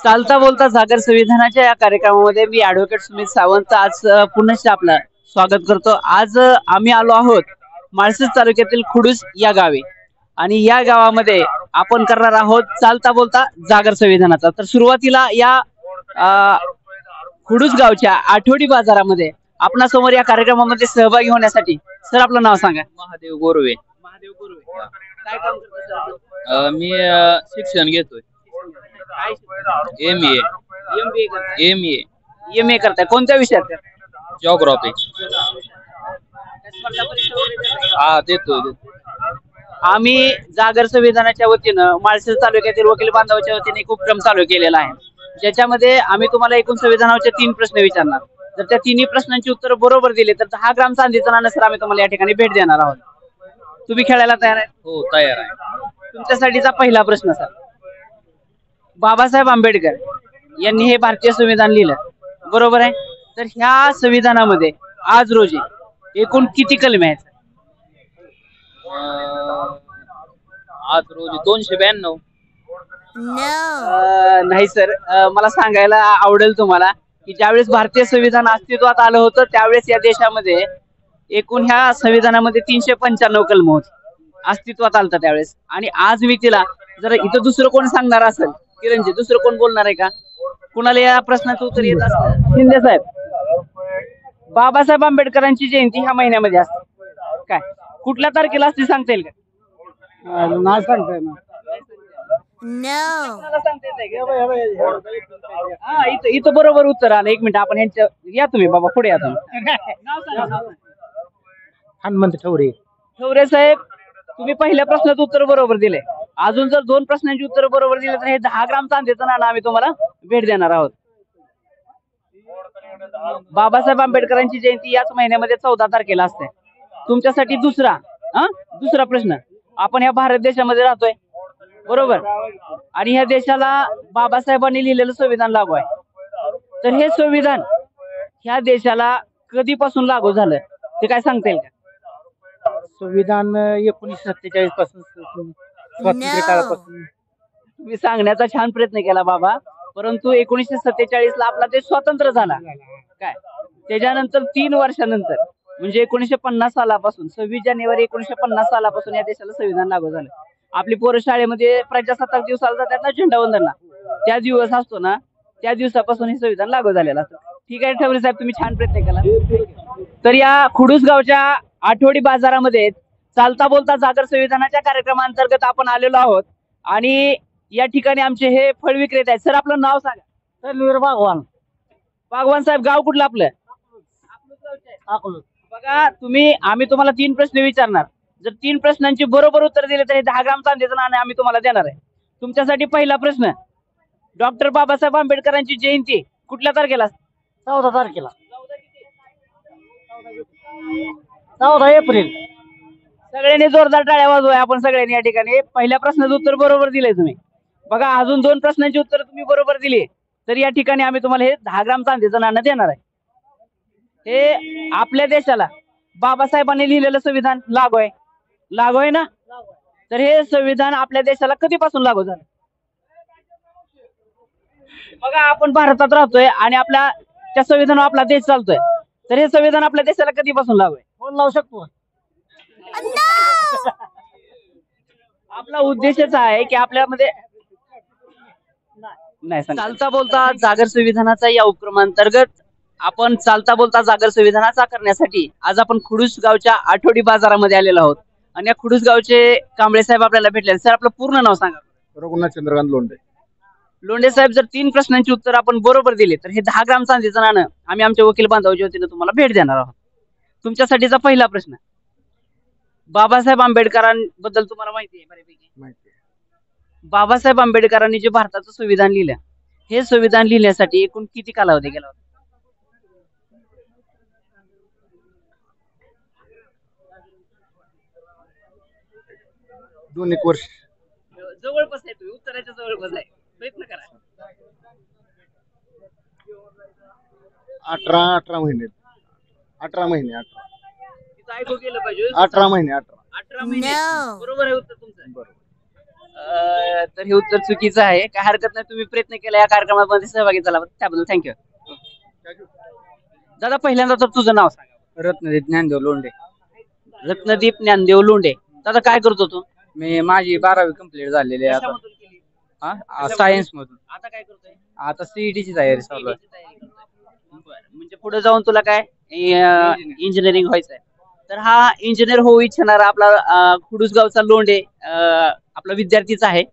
चालता बोलता जागर संविधानाच्या या कार्यक्रमामध्ये मी ऍडव्होकेट सुमित सावंत आज पुनश्च आपलं स्वागत करतो। आज आम्ही आलो आहोत माळशिरस तालुक्यातील खुडूस या गावी आणि या गावामध्ये आपण करणार आहोत चालता बोलता जागर संविधानाचा। तर सुरुवातीला या खुडूस गावच्या आठवडी बाजारामध्ये आपणासमोर या कार्यक्रमामध्ये सहभागी होण्यासाठी सर आपलं नाव सांगा। महादेव गोरवे। महादेव गुरुवे, काय काम करता? मी शिक्षण घेतोय। एम ए करताय, कोणत्या विषयात? जिओग्राफी। हा देतोय। आम्ही जागर संविधानाच्या वतीनं माळशिरस तालुक्यातील वकील बांधवाच्या वतीने एक उपक्रम चालू केलेला आहे, ज्याच्यामध्ये आम्ही तुम्हाला एकूण संविधानाचे 3 प्रश्न विचारणार। जर त्या 3 प्रश्नांची उत्तर बरोबर दिली तर 10 ग्राम चांदीचं नाणं सर आम्ही तुम्हाला या ठिकाणी भेट देणार आहोत। तुम्ही खेळायला तयार आहे? हो तयार आहे। तुमच्यासाठीचा पहिला प्रश्न सर, बाबासाहेब आंबेडकर यांनी हे भारतीय संविधान लिहिलं, बरोबर आहे? तर ह्या संविधानामध्ये आज रोजी एकूण किती कलमे आहेत? आज रोजी 292। नाही सर, मला सांगायला आवडेल तुम्हाला की ज्यावेळेस भारतीय संविधान अस्तित्वात आलं होतं त्यावेळेस या देशामध्ये एकूण ह्या संविधानामध्ये 395 कलम होती, अस्तित्वात आलता त्यावेळेस। आणि आज मी तिला जर इथं दुसरं कोण सांगणार असेल, किरणजी दुसरं कोण बोलणार आहे का? कुणाला या प्रश्नाचं उत्तर येत असतं? शिंदे साहेब, बाबासाहेब आंबेडकरांची जयंती ह्या महिन्यामध्ये असते, काय कुठल्या तारखेला असते सांगता येईल का? नाही सांगताय ना। हा, इथं बरोबर उत्तर आलं। 1 मिनिट, आपण यांच्या या, तुम्ही बाबा पुढे या तुम्ही। हनुमंत ठवरे। ठवरे साहेब, तुम्ही पहिल्या प्रश्नाचं उत्तर बरोबर दिले। अजून जर 2 प्रश्नांची उत्तर बरोबर दिले तर हे 10 ग्राम चांदीचं नाणं आम्ही तुम्हाला भेट देणार आहोत। बाबासाहेब आंबेडकरांची जयंती याच महिन्यामध्ये 14 तारखेला असते। तुमच्यासाठी दुसरा प्रश्न, आपण ह्या भारत देशामध्ये राहतोय, बरोबर? आणि ह्या देशाला बाबासाहेबांनी लिहिलेलं संविधान लागू आहे, तर हे संविधान ह्या देशाला कधीपासून लागू झालं ते काय सांगता येईल का? संविधान 1947 पासून, स्वातंत्र्य काळापासून। तुम्ही सांगण्याचा छान प्रयत्न केला बाबा, परंतु 1947 ला आपला देश स्वतंत्र झाला, काय त्याच्यानंतर 3 वर्षानंतर म्हणजे 1950 सालापासून 26 जानेवारी 1950 सालापासून या देशाला संविधान लागू झालं। आपली पोरं शाळेमध्ये प्रजासत्ताक दिवसाला जातात ना, झेंडावंदनला, त्या दिवस असतो ना, त्या दिवसापासून हे संविधान लागू झालेलं असतं। ठीक आहे ठवरे साहेब, तुम्ही छान प्रयत्न केला। तर या खुडूस गावच्या आठवडी बाजारामध्ये चालता बोलता जागर संविधानाच्या कार्यक्रमांतर्गत आपण आलेलो आहोत आणि या ठिकाणी आमचे हे फळ विक्रेते आहेत। सर आपलं नाव सांगा। तन्वीर बागवान। बागवान साहेब, गाव कुठलं आपलं? बघा, आम्ही तुम्हाला 3 प्रश्न विचारणार। जर 3 प्रश्नांची बरोबर उत्तर दिले तर 10 ग्राम चांदीचं नाणं आम्ही तुम्हाला देणार आहे। तुमच्यासाठी पहिला प्रश्न, डॉक्टर बाबासाहेब आंबेडकरांची जयंती कुठल्या तारखेला? 14 तारखेला। 14 एप्रिल। सगळ्यांनी जोरदार टाळ्या वाजवा आपण सगळ्यांनी या ठिकाणी। पहिल्या प्रश्नाचं उत्तर बरोबर दिलंय तुम्ही। बघा, अजून 2 प्रश्नांची उत्तर तुम्ही बरोबर दिली तर या ठिकाणी आम्ही तुम्हाला हे 10 ग्राम चांदीचं नाणं देणार आहे। हे आपल्या देशाला बाबासाहेबांनी लिहिलेलं संविधान लागू आहे ना? तर हे संविधान आपल्या देशाला कधीपासून लागू झालं? बघा, आपण भारतात राहतोय आणि आपल्या त्या संविधानावर आपला देश चालतोय, तर हे संविधान आपल्या देशाला कधीपासून लागू आहे? फोन लावू शकतो? आपला उद्देशच आहे की आपल्यामध्ये नाही चालता बोलता जागर संविधानाचा या उपक्रमांतर्गत आपण चालता बोलता जागर संविधानाचा करण्यासाठी आज आपण खुडूस गावच्या आठवडी बाजारामध्ये आलेलो आहोत आणि या खुडूस गावचे कांबळे साहेब आपल्याला भेटले। सर आपलं पूर्ण नाव सांगा। रघुनाथ चंद्रकांत लोंढे। लोंढे साहेब, जर 3 प्रश्नांची उत्तर आपण बरोबर दिली तर हे 10 ग्राम चांदीचं नाणं आम्ही आमच्या वकील बांधवाच्या वतीने तुम्हाला भेट देणार आहोत। तुमच्यासाठीचा पहिला प्रश्न, बाबासाहेब आंबेडकरांबद्दल तुम्हाला माहिती आहे बऱ्यापैकी? माहिती आहे। बाबासाहेब आंबेडकरांनी जे भारताचं संविधान लिहिलं, हे संविधान लिहिण्यासाठी एकूण किती कालावधी गेला होता? दोन एक वर्ष। जवळपास आहे, तुम्ही उत्तराच्या जवळपास आहे, प्रयत्न करा। 18 महिने। 18 महिने। तिथं ऐकू गेलं पाहिजे। 18 महिने। 18 महिने, बरोबर आहे उत्तर तुमचं। बरोबर। तर हे उत्तर चुकीचं आहे. काय हरकत नाही, तुम्ही प्रयत्न केला या कार्यक्रमामध्ये सहभागी झाला त्याबद्दल थँक्यू. दादा पहिल्यांदा तर तुझं नाव सांग. रत्नदीप ज्ञानदेव लोंढे. रत्नदीप ज्ञानदेव लोंढे. दादा काय करतो तू? मी माझी 12वी कंप्लीट झालेली आहे आता. कशामधून केली? सायन्स मधून. आता काय करतोय? आता सीईटीची तयारी चालू आहे. बरं, म्हणजे पुढे जाऊन तुला काय इंजिनिअरिंग व्हायचंय. तर हा इंजिनियर होऊ इच्छिणारा आपला खुडूसगावचा लोंढे आपला विद्यार्थीच आहे.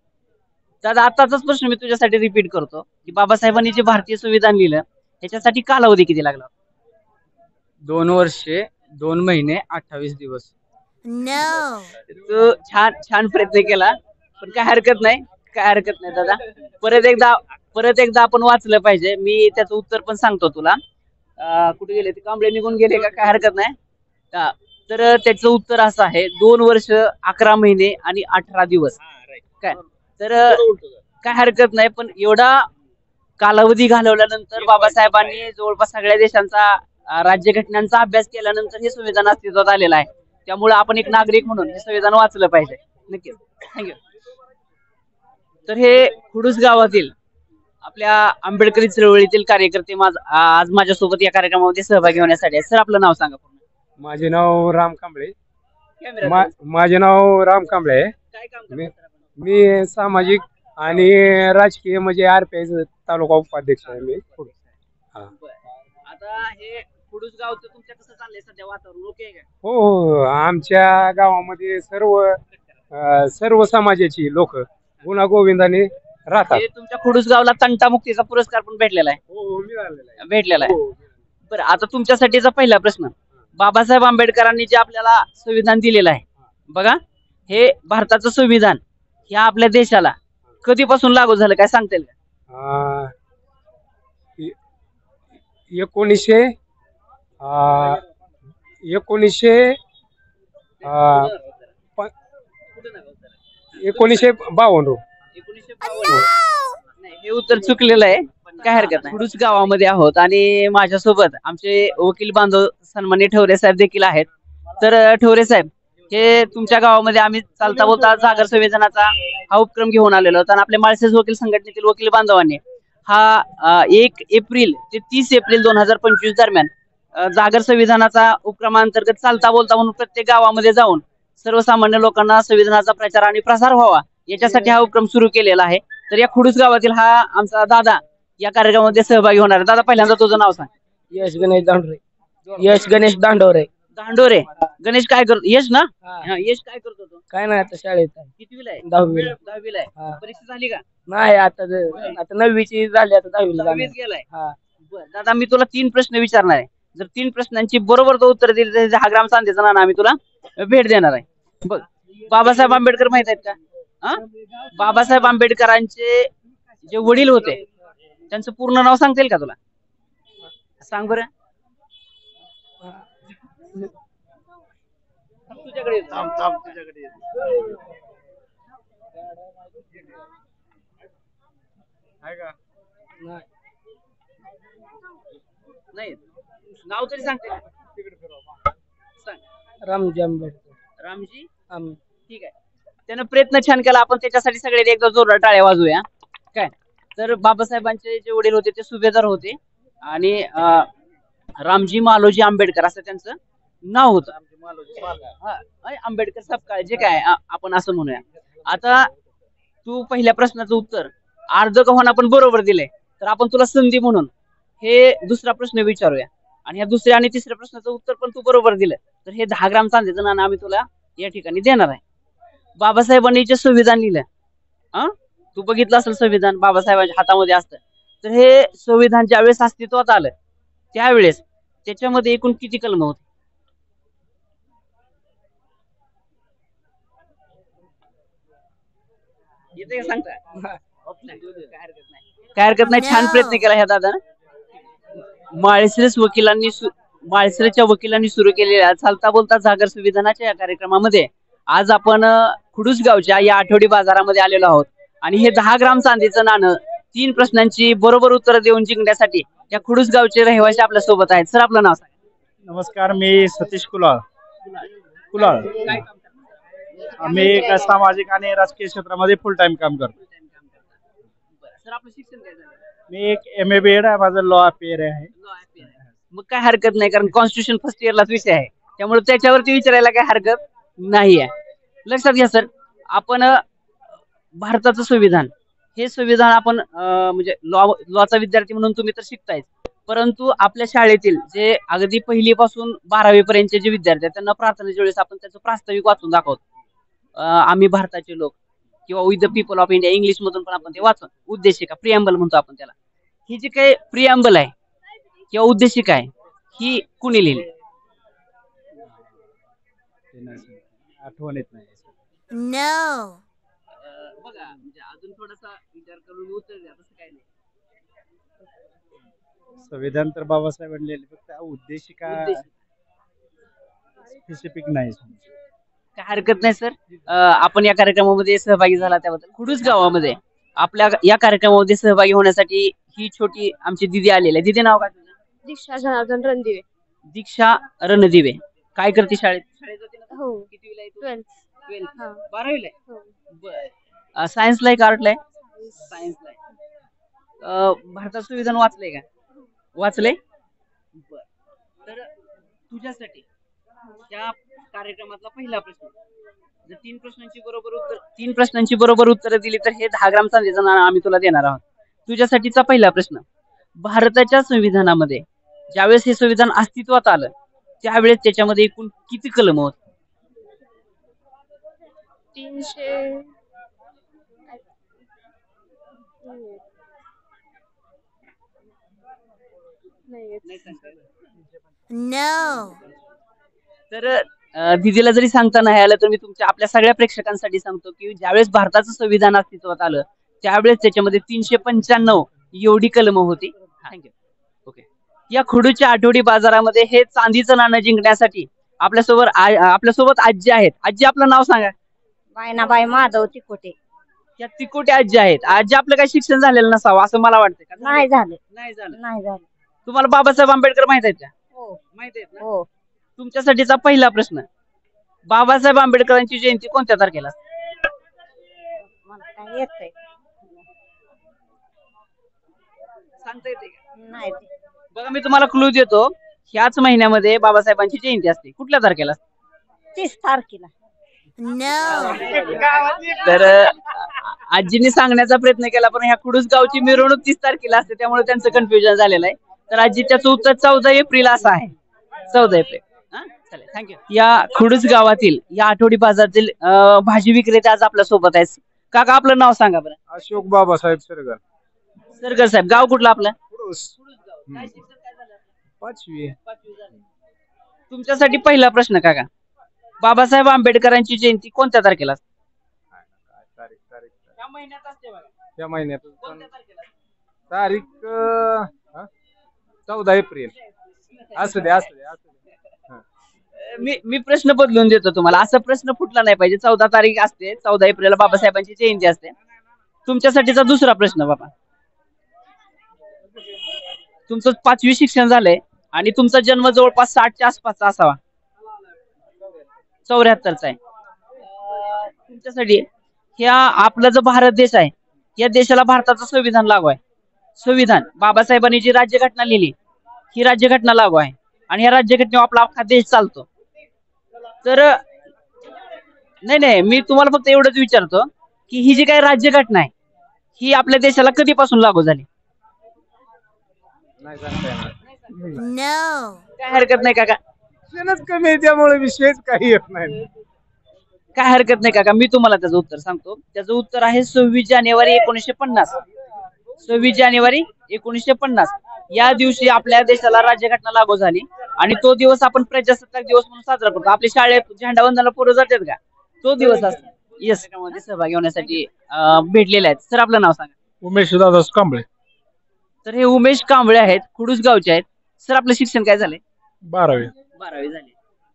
दादा आताचाच प्रश्न मी तुझ्यासाठी रिपीट करतो की बाबासाहेबांनी जे भारतीय संविधान लिहिलं ह्याच्यासाठी कालावधी किती लागला? 2 वर्षे 2 महिने 28 दिवस. तू छान छान प्रयत्न केला, पण काय हरकत नाही, काय हरकत नाही दादा. परत एकदा आपण वाचलं पाहिजे. मी त्याचं उत्तर पण सांगतो तुला. कुठे गेले ते कांबळे, निघून गेले का? काय हरकत नाही. तर त्याचं उत्तर असं आहे 2 वर्ष 11 महिने आणि 18 दिवस. काय तर काय हरकत नाही, पण एवढा कालावधी घालवल्यानंतर बाबासाहेबांनी जवळपास सगळ्या देशांचा राज्यघटनांचा अभ्यास केल्यानंतर हे संविधान अस्तित्वात आलेलं आहे. त्यामुळे आपण एक नागरिक म्हणून हे संविधान वाचलं पाहिजे. नक्कीच, थँक्यू. तर हे खुडूस गावातील आपल्या आंबेडकरी चळवळीतील कार्यकर्ते आज माझ्यासोबत या कार्यक्रमामध्ये सहभागी होण्यासाठी आहे. सर आपलं नाव सांगा पूर्ण. माझे नाव राम कांबळे. कॅमेरा माझे नाव राम कांबळे आहे. काय काम करता सर आपण? मी सामाजिक आणि राजकीय म्हणजे RPI तालुका उपाध्यक्ष आहे मी. बरं. आता हे खुडूस गावचं तुमच्या कसं चाललंय सध्या वातावरण? ओके आहे का? हो हो, आमच्या गावामध्ये सर्व समाजाची लोक गुणागोविंदाने राहतात. हे तुमच्या खुडूस गावला तंटामुक्तीचा पुरस्कार पण भेटलेला आहे. हो मिळालेलं आहे. भेटलेला आहे. हो. बरं, आता तुमच्यासाठीचा पहिला प्रश्न. बाबासाहेब आंबेडकरांनी जे आपल्याला संविधान दिलेलं आहे बघा, हे भारताचं संविधान ह्या आपल्या देशाला कधीपासून लागू झालं काय सांगता येईल का? 1952 नाही, हे उत्तर चुकलेलं आहे. काय हरकत नाही. खुडूस गावामध्ये आहोत आणि माझ्यासोबत आमचे वकील बांधव सन्माननीय ठवरे साहेब देखील आहेत. तर ठवरे साहेब, हे तुमच्या गावामध्ये आम्ही चालता बोलता जागर संविधानाचा हा उपक्रम घेऊन आलेलो होता आणि आपल्या माळशेज वकील संघटनेतील वकील बांधवांनी हा 1 एप्रिल ते 30 एप्रिल 2025 दरम्यान जागर संविधानाचा उपक्रमांतर्गत चालता बोलता म्हणून प्रत्येक गावामध्ये जाऊन सर्वसामान्य लोकांना संविधानाचा प्रचार आणि प्रसार व्हावा याच्यासाठी हा उपक्रम सुरू केलेला आहे. तर या खुडूस गावातील हा आमचा दादा या कार्यक्रमामध्ये सहभागी होणार आहे. दादा पहिल्यांदा तुझं नाव सांग. यश गणेश दांडोरे. यश गणेश दांडोरे. दांडोरे. गणेश काय करतो? यश ना? हा, यश काय करतो तू? काय नाही आता शाळेत आहे. कितवीला आहे? 10वीला. 10वीला आहे. हा. परीक्षा झाली का? नाही आता 9वीची झाली, आता 10वीला 10वीत जाणार. गेलाय. हा. बरं दादा, मी तुला 3 प्रश्न विचारणार आहे. जर 3 प्रश्नांची बरोबर तो उत्तर दिली तर हा ग्राम चांदीचा नाणं आम्ही तुला भेट देणार आहे. बघ, बाबासाहेब आंबेडकर माहित आहेत का? हा, बाबासाहेब आंबेडकरांचे जे वडील होते त्यांचं पूर्ण नाव सांगता येईल का तुला? सांग बरं. तुझ्याकडे येतो. नाही, नाव तरी सांगते का? सांग. रामजी आंबेडकर. रामजी. आम- ठीक आहे. त्यानं प्रयत्न छान केला. आपण त्याच्यासाठी सगळे एकदा जोरदार टाळ्या वाजवूया. काय तर बाबासाहेबांचे जे वडील होते ते सुभेदार होते आणि रामजी मालोजी आंबेडकर असं त्यांचं नाव होतं. आंबेडकर सपकाळ जे काय आपण असं म्हणूया. आता तू पहिल्या प्रश्नाचं उत्तर अर्ध का होणं आपण बरोबर दिलंय, तर आपण तुला संधी म्हणून हे दुसरा प्रश्न विचारूया आणि ह्या दुसऱ्या आणि तिसऱ्या प्रश्नाचं उत्तर पण तू बरोबर दिलं तर हे 10 ग्राम चांदीचं नाणं आम्ही तुला या ठिकाणी देणार आहे. बाबासाहेबांनी जे संविधान लिहिलं, तू बघितलं असेल संविधान बाबासाहेबांच्या हातामध्ये असतं. तर हे संविधान ज्यावेळेस अस्तित्वात आलं त्यावेळेस त्याच्यामध्ये एकूण किती कलम होते? येते का सांगता? काय हरकत नाही. छान प्रयत्न केला ह्या दादा. माळशिरसच्या वकिलांनी सुरू केलेल्या चालता बोलता जागर संविधानाच्या या कार्यक्रमामध्ये आज आपण खुडूस गावच्या या आठवडी बाजारामध्ये आलेलो आहोत आणि हे 10 ग्राम चांदीचं नाणं 3 प्रश्नांची बरोबर उत्तर देऊन जिंकण्यासाठी या खुडूस गावचे रहिवासी आपल्या सोबत आहेत. सर आपलं नाव सांगा. नमस्कार, मी सतीश कुलाळ. काय काम करता? आम्ही एक सामाजिक आणि राजकीय क्षेत्रामध्ये फुल टाइम काम करतो. सर आपलं शिक्षण काय झालं? मी एक MA BEd आहे, माझं लॉ अफेअर आहे. मग काय हरकत नाही, कारण कॉन्स्टिट्यूशन फर्स्ट इयरलाच विषय आहे, त्यामुळे त्याच्यावरती विचारायला काय हरकत नाही आहे. लक्षात घ्या सर, आपण भारताचं संविधान हे संविधान आपण म्हणजे लॉचा विद्यार्थी म्हणून तुम्ही तर शिकतायच, परंतु आपल्या शाळेतील जे अगदी 1ली पासून 12वी पर्यंतचे जे विद्यार्थी आहेत त्यांना प्रार्थनेच्या वेळेस आपण त्याचं प्रास्ताविक वाचून दाखवतो. आम्ही भारताचे लोक किंवा with the people of India, English मधून पण आपण ते वाचून उद्देशिका प्रिअम्बल म्हणतो आपण त्याला. ही जी काही प्रिअम्बल आहे किंवा उद्देशिका आहे ही कुणी लिहिली? आठवण येत नाही. बघा म्हणजे अजून थोडासा विचार करून उत्तर द्या, तसं काय नाही. संविधान तर बाबासाहेबांनी लिहिले, फक्त उद्देशिका स्पेसिफिक नाही. काय हरकत नाही सर. आपण या कार्यक्रमामध्ये सहभागी झाला त्याबद्दल. कुडूस गावामध्ये आपल्या या कार्यक्रमामध्ये सहभागी होण्यासाठी ही छोटी आमची दिदी आलेली आहे. दिदी नाव काय तुझं? दीक्षा जनार्दन रणदिवे. दीक्षा रणदिवे. काय करते शाळेत? शाळेत जाते ना? हो. कितवीला आहे तू? 12th. हा. 12वीला आहे. हो. बर. सायन्सला आहे का आर्टला आहे? सायन्सला आहे. भारतात संविधान वाचलंय का? वाचलंय. बर. तर तुझ्यासाठी या कार्यक्रमातला पहिला प्रश्न, जर 3 प्रश्नांची बरोबर उत्तर दिली तर हे 10 ग्राम चांदीचं नाणं आम्ही तुला देणार आहोत. तुझ्यासाठीचा पहिला प्रश्न, भारताच्या संविधानामध्ये ज्यावेळेस हे संविधान अस्तित्वात आलं त्यावेळेस त्याच्यामध्ये एकूण किती कलम होत? 300. तर दिदीला जरी सांगता नाही आलं तर मी तुमच्या आपल्या सगळ्या प्रेक्षकांसाठी सांगतो की ज्यावेळेस भारताचं संविधान अस्तित्वात आलं त्यावेळेस त्याच्यामध्ये 395 एवढी कलम होती. थँक्यू. ओके. या खडूच्या आठवडी बाजारामध्ये हे चांदीचं नाणं जिंकण्यासाठी आपल्यासोबत आजी आहेत. आजी आपलं नाव सांगा. बायनाबाई माधव तिकोटे. या तिकोटे आजी आहेत. आजी आपलं काही शिक्षण झालेलं नसावं असं मला वाटतं का? नाही झालं. नाही झालं. नाही झालं. तुम्हाला बाबासाहेब आंबेडकर माहित आहेत का? हो. माहित आहेत ना? हो. तुमच्यासाठीचा पहिला प्रश्न, बाबासाहेब आंबेडकरांची जयंती कोणत्या तारखेला? मला काय येतंय? सांगता येते का? नाही. बघा मी तुम्हाला क्लू देतो. ह्याच महिन्यामध्ये बाबासाहेबांची जयंती असते. कुठल्या तारखेला? 30 तारखेला. तर आजीने सांगण्याचा प्रयत्न केला पण ह्या कुडूस गावची मिरवणूक 30 तारखेला असते त्यामुळे त्यांचं कन्फ्युजन झालेलं आहे. तर आजी त्याचं उत्तर 14 एप्रिल असं आहे. 14 एप्रिल. चालेल, थँक्यू. या खुडूस गावातील या आठवडी बाजारातील भाजी विक्रेते आज आपल्या सोबत आहेत. काका आपलं नाव सांगा बरं. अशोक बाबासाहेब सरगर. सरगर साहेब. गाव कुठलं आपलं? हम्म. 5वी. तुमच्यासाठी पहिला प्रश्न काका, बाबासाहेब आंबेडकरांची जयंती कोणत्या तारखेला असते? या महिन्यात असते बघा. त्या महिन्यात कोणत्या तारखेला असते? तारीख 14 एप्रिल. असू दे. मी प्रश्न बदलून देतो तुम्हाला. असा प्रश्न फुटला नाही पाहिजे. 14 तारीख असते. 14 एप्रिलला बाबासाहेबांची जयंती असते. तुमच्यासाठीचा दुसरा प्रश्न बाबा, तुमचं 5वी शिक्षण झालंय आणि तुमचा जन्म जवळपास 60च्या आसपासचा असावा. 74चा आहे. तुमच्यासाठी ह्या आपला जो भारत देश आहे या देशाला भारताचं संविधान लागू आहे. संविधान बाबासाहेबांनी जी राज्यघटना लिहिली ही राज्यघटना लागू आहे आणि या राज्यघटनेवर आपला अख्खा देश चालतो. तर नाही मी तुम्हाला फक्त एवढंच विचारतो की ही जी काही राज्यघटना आहे ही आपल्या देशाला कधीपासून लागू झाली? नाही सांगता येणार. काय हरकत नाही काका. शिक्षणच कमी आहे त्यामुळे विषयच काही येत नाही. काय हरकत नाही काका. मी तुम्हाला त्याचं उत्तर सांगतो. त्याचं उत्तर आहे 26 जानेवारी 1950. 26 जानेवारी 1950 या दिवशी आपल्या देशाला राज्यघटना लागू झाली आणि तो दिवस आपण प्रजासत्ताक दिवस म्हणून साजरा करतो. आपल्या शाळेत झेंडावंदनाला पोरं जातात का? तो दिवस असतो. यस. सहभागी होण्यासाठी भेटलेले आहेत. सर आपलं नाव सांगा. उमेश दादास कांबळे. तर हे उमेश कांबळे आहेत, कुडूस गावचे आहेत. सर आपलं शिक्षण काय झालंय? 12वी. 12वी झाली.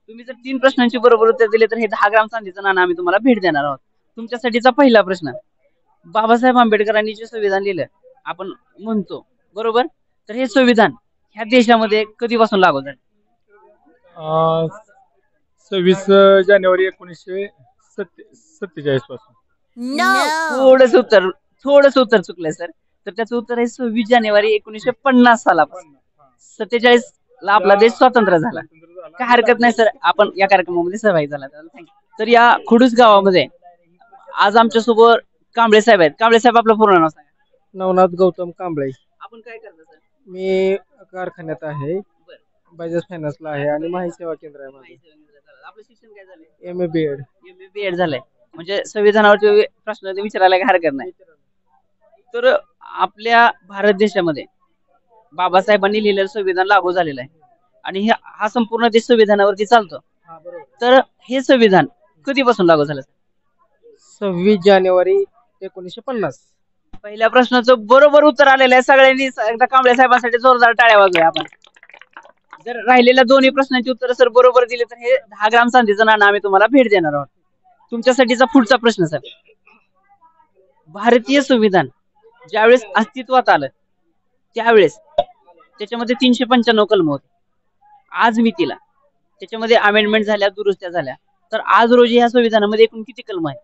तुम्ही जर 3 प्रश्नांची बरोबर उत्तर दिले तर हे 10 ग्राम चांदीचं नाणं आम्ही तुम्हाला भेट देणार आहोत. तुमच्यासाठीचा पहिला प्रश्न, बाबासाहेब आंबेडकरांनी जे संविधान लिहिलं आपण म्हणतो बरोबर, तर हे संविधान ह्या देशामध्ये कधीपासून लागू झालं? 26 जानेवारी 47 पासून. थोडस उत्तर चुकलंय सर. तर त्याचं उत्तर आहे 26 जानेवारी 1950 सालापासून. 47 ला आपला देश स्वतंत्र झाला. काय हरकत नाही सर, आपण या कार्यक्रमामध्ये सहभागी झाला. थँक्यू. तर या खुडूस गावामध्ये आज आमच्या सोबत कांबळे साहेब आहेत. कांबळे साहेब, आपलं पूर्ण नाव सांगा. नवनाथ गौतम कांबळे. आपण काय करता सर? मी कारखान्यात आहे, बजाज फायनान्सला आहे आणि माहिती सेवा केंद्र आहे माझं. आपलं शिक्षण काय झालंय? MA BEd. MA BEd झालंय. म्हणजे संविधानावरती प्रश्न विचारायला काही हरकत नाही. तर आपल्या भारत देशामध्ये बाबासाहेबांनी लिहिलेलं संविधान लागू झालेलं आहे आणि हा संपूर्ण देश संविधानावरती चालतो. तर हे संविधान कधीपासून लागू झालं? 26 जानेवारी 1950. पहिल्या प्रश्नाचं बरोबर उत्तर आलेलं आहे. सगळ्यांनी एकदा कांबळे साहेबांसाठी जोरदार टाळ्या वाजवूया आपण. जर राहिलेल्या दोन्ही प्रश्नांची उत्तर सर बरोबर दिले तर हे 10 ग्राम चांदीचं नाणं आम्ही तुम्हाला भेट देणार आहोत. तुमच्यासाठीचा पुढचा प्रश्न सर, भारतीय संविधान ज्यावेळेस अस्तित्वात आलं त्यावेळेस त्याच्यामध्ये 395 कलम होते. आज मितीला त्याच्यामध्ये अमेंडमेंट झाल्या, दुरुस्त्या झाल्या. तर आज रोजी ह्या संविधानामध्ये एकूण किती कलम आहेत?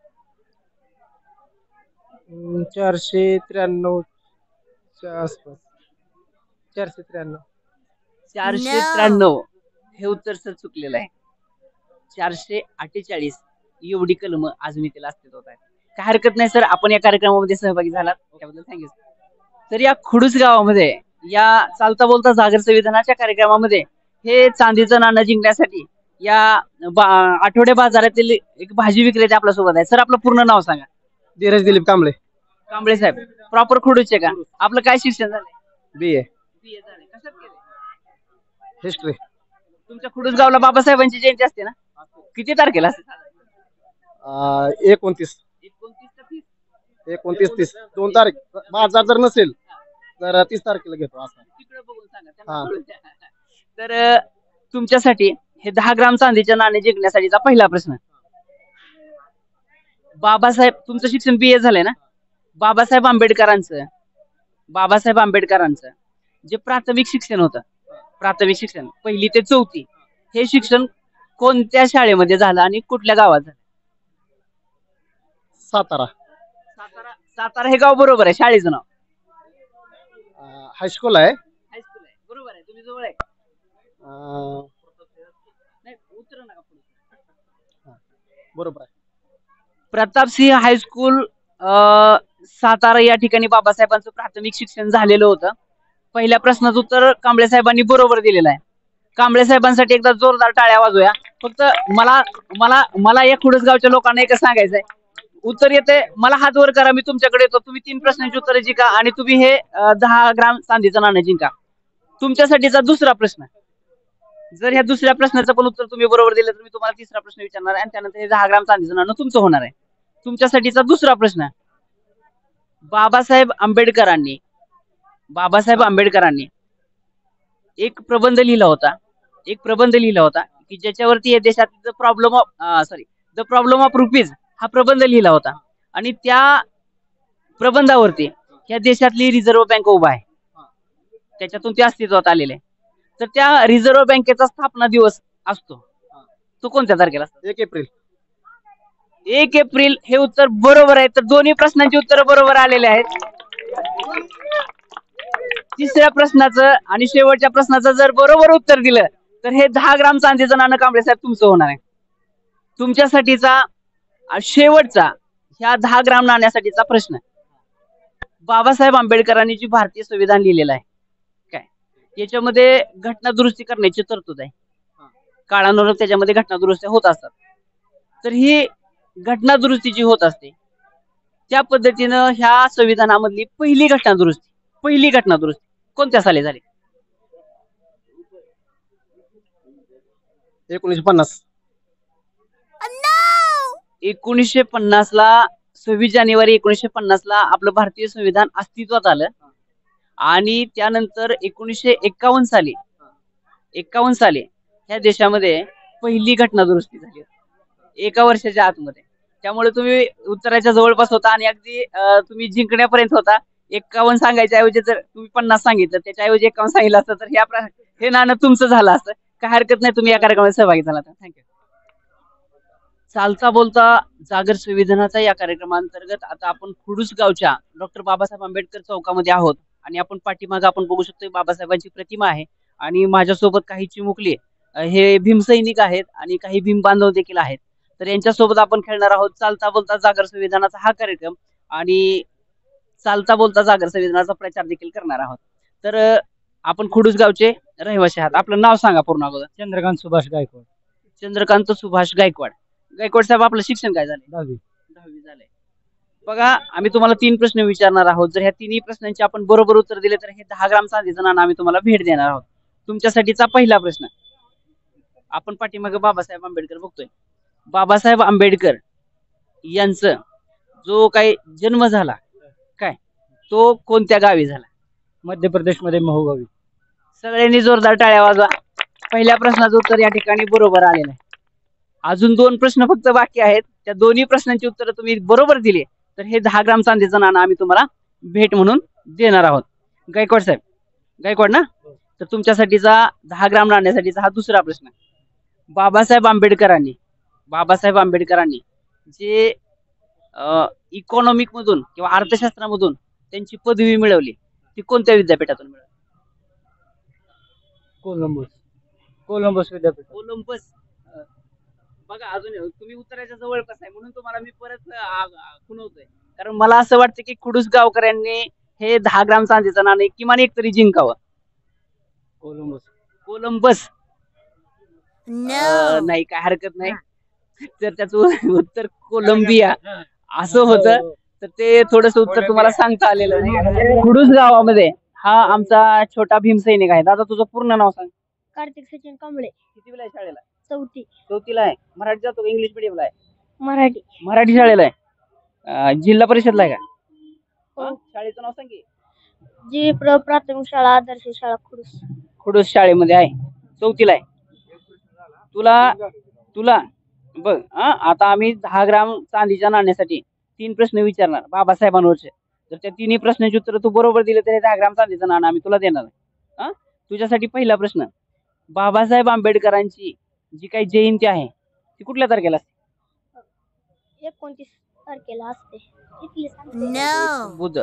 493 च्या आसपास. 493. 493. हे उत्तर सर चुकलेलं आहे. 448 एवढी कलम आज मितीला अस्तित्वात आहेत. काय हरकत नाही सर, आपण या कार्यक्रमामध्ये सहभागी झालात त्याबद्दल थँक्यू. तर या खुडूस गावामध्ये या चालता बोलता जागर संविधानाच्या कार्यक्रमामध्ये हे चांदीचं नाणं जिंकण्यासाठी या आठवडे बाजारातील एक भाजी विक्रेते आपल्या सोबत आहे. सर, आपलं पूर्ण नाव सांगा. धीरज दिलीप कांबळे. कांबळे साहेब प्रॉपर खुडूसचे का? आपलं काय शिक्षण झालंय? BA झालंय. कशात केलंय? हिस्ट्री. तुमच्या खुडूस गावला बाबासाहेबांची जयंती असते ना? किती तारखेला असते? 29 30 2 तारीख. बाजार जर नसेल तर 30 तारखेला घेतो असं. तिकडे बघून सांगा त्यांना कळून द्या. तर तुमच्यासाठी हे 10 ग्राम चांदीचे नाणे जिंकण्यासाठीचा पहिला प्रश्न. बाबासाहेब, तुमचं शिक्षण BA झालंय ना? बाबासाहेब आंबेडकरांचं जे प्राथमिक शिक्षण होतं, प्राथमिक शिक्षण 1ली ते 4थी, हे शिक्षण कोणत्या शाळेमध्ये झालं आणि कुठल्या गावात झालं? सातारा. सातारा हे गाव बरोबर आहे. शाळेचं नाव? हायस्कूल आहे. हायस्कूल आहे. बरोबर आहे. तुम्ही जवळ आहे. नाही, उतरू नका पुढे. बरोबर आहे. प्रतापसिंह हायस्कूल सातारा या ठिकाणी बाबासाहेबांचं प्राथमिक शिक्षण झालेलं होतं. पहिल्या प्रश्नाचं उत्तर कांबळे साहेबांनी बरोबर दिलेलं आहे. कांबळे साहेबांसाठी एकदा जोरदार टाळ्या वाजवूया. फक्त मला या खुडस गावच्या लोकांना एकच सांगायचंय, उत्तर येते मला हात वर करा, मी तुमच्याकडे येतो. तुम्ही 3 प्रश्नांची उत्तरे जिंका आणि तुम्ही हे 10 ग्राम चांदीचं नाणं जिंका. तुमच्यासाठीचा दुसरा प्रश्न, जर ह्या दुसऱ्या प्रश्नाचं पण उत्तर तुम्ही बरोबर दिलं तर मी तुम्हाला तिसरा प्रश्न विचारणार आहे आणि त्यानंतर हे 10 ग्राम चांदीचं नाणं तुमचं होणार आहे. तुमच्यासाठीचा दुसरा प्रश्न, बाबासाहेब आंबेडकरांनी एक प्रबंध लिहिला होता की ज्याच्यावरती या देशात द प्रॉब्लेम ऑफ रुपीज हा प्रबंध लिहिला होता आणि त्या प्रबंधावरती या देशातली रिझर्व्ह बँक उभा आहे. त्याच्यातून ते अस्तित्वात आलेले. तर त्या रिझर्व्ह बँकेचा स्थापना दिवस असतो, तो कोणत्या तारखेला असतो? 1 एप्रिल. 1 एप्रिल हे उत्तर बरोबर आहे. तर दोन्ही प्रश्नांची उत्तर बरोबर आलेले आहेत. तिसऱ्या प्रश्नाचं आणि शेवटच्या प्रश्नाचं जर बरोबर उत्तर दिलं तर हे 10 ग्राम चांदीचं नाणं कांबळे साहेब तुमचं होणार आहे. तुमच्यासाठीचा शेवटचा ह्या 10 ग्राम नाण्यासाठीचा प्रश्न, बाबासाहेब आंबेडकरांनी जी भारतीय संविधान लिहिलेलं आहे काय, याच्यामध्ये घटना दुरुस्ती करण्याची तरतूद आहे. काळानुरूप त्याच्यामध्ये घटना दुरुस्त्या होत असतात. तर ही घटना दुरुस्ती जी होत असते त्या पद्धतीनं ह्या संविधानामधली पहिली घटना दुरुस्ती कोणत्या साली झाली? 1950. 1950 ला 26 जानेवारी 1950 ला आपलं भारतीय संविधान अस्तित्वात आलं आणि त्यानंतर 1951 साली ह्या देशामध्ये पहिली घटना दुरुस्ती झाली 1 वर्षाच्या आतमध्ये. त्यामुळे तुम्ही उत्तराच्या जवळपास होता आणि अगदी तुम्ही जिंकण्यापर्यंत होता. 51 सांगायच्या ऐवजी जर तुम्ही 50 सांगितलं, त्याच्याऐवजी 51 सांगितलं असतं तर हे नाणं तुमचं झालं असतं. काय हरकत नाही, तुम्ही या कार्यक्रमात सहभागी झाला. थँक्यू. चालता बोलता जागर संविधानाचा या कार्यक्रमांतर्गत आता आपण खुडूस गावच्या डॉक्टर बाबासाहेब आंबेडकर चौकामध्ये आहोत आणि आपण पाठीमागे आपण बघू शकतो बाबासाहेबांची प्रतिमा आहे आणि माझ्यासोबत काही चिमुकली हे भीमसैनिक आहेत आणि काही भीम बांधव देखील आहेत. तर यांच्यासोबत आपण खेळणार आहोत चालता बोलता जागर संविधानाचा हा कार्यक्रम आणि चालता बोलता जागर संविधानाचा प्रचार देखील करणार आहोत. तर आपण खुडूस गावचे रहिवासी आहात. आपलं नाव सांगा पूर्ण अगोदर. चंद्रकांत सुभाष गायकवाड. चंद्रकांत सुभाष गायकवाड. गायकवाड साहेब आपलं शिक्षण काय झालं? 10वी झालंय. बघा आम्ही तुम्हाला 3 प्रश्न विचारणार आहोत. जर ह्या तिन्ही प्रश्नांची आपण बरोबर उत्तर दिले तर हे 10 ग्राम चांदीचं नाणं आम्ही तुम्हाला भेट देणार आहोत. तुमच्यासाठीचा पहिला प्रश्न, आपण पाठीमागे बाबासाहेब आंबेडकर बघतोय. बाबासाहेब आंबेडकर यांचं जो काही जन्म झाला काय तो कोणत्या गावी झाला? मध्य प्रदेशमध्ये महू गावी. सगळ्यांनी जोरदार टाळ्या वाजवा. पहिल्या प्रश्नाचं उत्तर या ठिकाणी बरोबर आलेलं आहे. अजून 2 प्रश्न फक्त बाकी आहेत. त्या दोन्ही प्रश्नांची उत्तर तुम्ही बरोबर दिली तर हे 10 ग्राम चांदीचं नाणं आम्ही तुम्हाला भेट म्हणून देणार आहोत. गायकवाड साहेब, गायकवाड ना, तर तुमच्यासाठीचा 10 ग्राम नाण्यासाठीचा हा दुसरा प्रश्न. बाबासाहेब आंबेडकरांनी जे इकॉनॉमिक मधून किंवा अर्थशास्त्रामधून त्यांची पदवी मिळवली ती कोणत्या विद्यापीठातून मिळवली? कोलंबस विद्यापीठ. कोलंबस. बघा अजून तुम्ही उत्तराच्या जवळपास आहे म्हणून तुम्हाला मी परत खुणवतोय, कारण मला असं वाटतं की खुडूस गावकऱ्यांनी हे 10 ग्राम चांदीचं नाणं किमान एक तरी जिंकावं. कोलंबस नाही, काय हरकत नाही. तर त्याचं उत्तर कोलंबिया असं होतं. तर ते थोडस उत्तर तुम्हाला सांगता आलेलं नाही. खुडूस गावामध्ये हा आमचा छोटा भीमसैनिक आहे. दादा तुझं पूर्ण नाव सांग. कार्तिक सचिन कांबळे. कितवीला आहे शाळेला? 4वी. आहे. मराठी जातो का इंग्लिश मिडियमला आहे? मराठी. शाळेला आहे. जिल्हा परिषदला आहे का? हो. शाळेचं नाव सांग की. जी प्राथमिक शाळा आदर्श शाळा खुडूस. खुडूस शाळेमध्ये आहे. 4वीला आहे. तुला बघ आता आम्ही 10 ग्राम चांदीच्या नाण्यासाठी 3 प्रश्न विचारणार बाबासाहेबांवरचे. तर त्या तिन्ही प्रश्नांची उत्तर तू बरोबर दिले तर 10 ग्राम चांदीचं नाणं आम्ही तुला देणार आहे. तुझ्यासाठी पहिला प्रश्न, बाबासाहेब आंबेडकरांची जी काही जयंती आहे ती कुठल्या तारखेला असते? 29 तारखेला असते. बुध.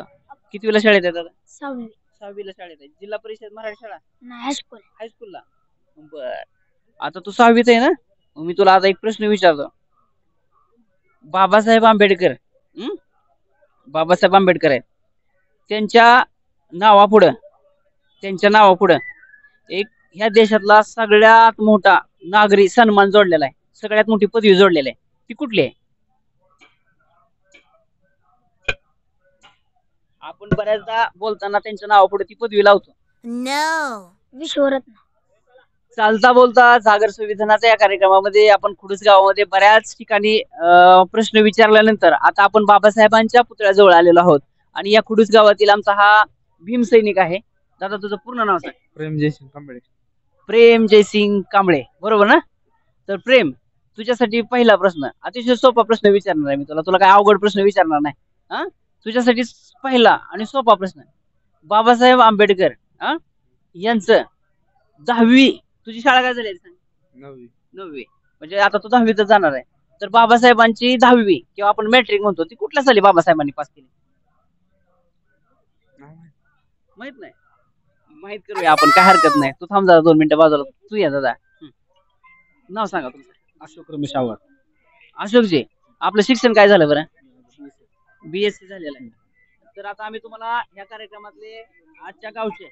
कितवीला शाळेत आहे दादा? 6वी. शाळेत आहे. जिल्हा परिषद मराठी शाळा? नाही, हायस्कूल. हायस्कूलला. बर, आता तू 6वीत आहे ना, मग मी तुला आता एक प्रश्न विचारतो. बाबासाहेब आंबेडकर आहेत. त्यांच्या नावापुढं एक ह्या देशातला सगळ्यात मोठा नागरी सन्मान जोडलेला आहे, सगळ्यात मोठी पदवी जोडलेली आहे. ती कुठली आहे? आपण बऱ्याचदा बोलताना त्यांच्या नावापुढे ती पदवी लावतो. विश्वरत्न. चालता बोलता जागर संविधानाच्या या कार्यक्रमामध्ये आपण खुडूस गावामध्ये बऱ्याच ठिकाणी प्रश्न विचारल्यानंतर आता आपण बाबासाहेबांच्या पुतळ्याजवळ आलेलो आहोत आणि या खुडूस गावातील आमचा हा भीमसैनिक आहे. दादा तुझं पूर्ण नाव सांग. प्रेम जयसिंग कांबळे. प्रेम जयसिंग कांबळे, बरोबर ना? तर प्रेम, तुझ्यासाठी पहिला प्रश्न अतिशय सोपा प्रश्न विचारणार आहे मी तुला काय अवघड प्रश्न विचारणार नाही. तुझ्यासाठी पहिला आणि सोपा प्रश्न. बाबासाहेब आंबेडकर यांचं 10वी, तुझी शाळा काय झाली? 9वी. म्हणजे आता तू 10वीत जाणार आहे. तर बाबासाहेबांची 10वी किंवा आपण मॅट्रिक म्हणतो ती कुठल्या साली बाबासाहेबांनी पास केली? माहित नाही? माहित करूया आपण, काय हरकत नाही. तू थांब जरा 2 मिनिटं बाजूला. तू या दादा. नाव सांगा तुमचं. अशोक रमेश आव्हाड. अशोकजी, आपलं शिक्षण काय झालं बरं? BSc झालेलं आहे. तर आता आम्ही तुम्हाला या कार्यक्रमातले आजच्या गावचे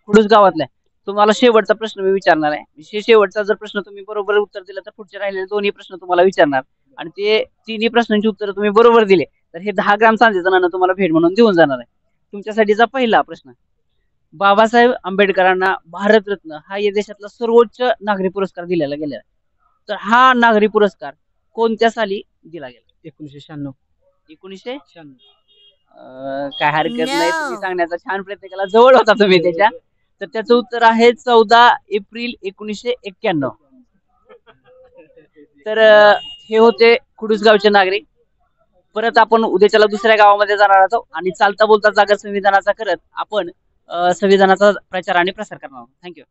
खुडूस गावातले तुम्हाला शेवटचा प्रश्न मी विचारणार आहे. शेवटचा जर प्रश्न तुम्ही बरोबर उत्तर दिलं तर पुढचे राहिलेले 2 प्रश्न तुम्हाला विचारणार आणि ते 3 प्रश्नांची उत्तर तुम्ही बरोबर दिले तर हे 10 ग्राम चांदीचं नाणं तुम्हाला भेट म्हणून देऊन जाणार आहे. तुमच्यासाठीचा पहिला प्रश्न, बाबासाहेब आंबेडकरांना भारतरत्न हा या देशातला सर्वोच्च नागरी पुरस्कार दिलेला गेलेला आहे. तर हा नागरी पुरस्कार कोणत्या साली दिला गेला? 1996. 1996. काय हरकत नाही, तुम्ही सांगण्याचा छान प्रयत्न केला, जवळ होता तुम्ही त्याच्या. तर त्याचं उत्तर आहे 14 एप्रिल 1991. तर हे होते खुडूस गावचे नागरिक. परत आपण उद्याच्याला दुसऱ्या गावामध्ये जाणार आहोत आणि चालता बोलता जागर संविधानाचा करत आपण संविधानाचा प्रचार आणि प्रसार करणार आहोत. थँक्यू.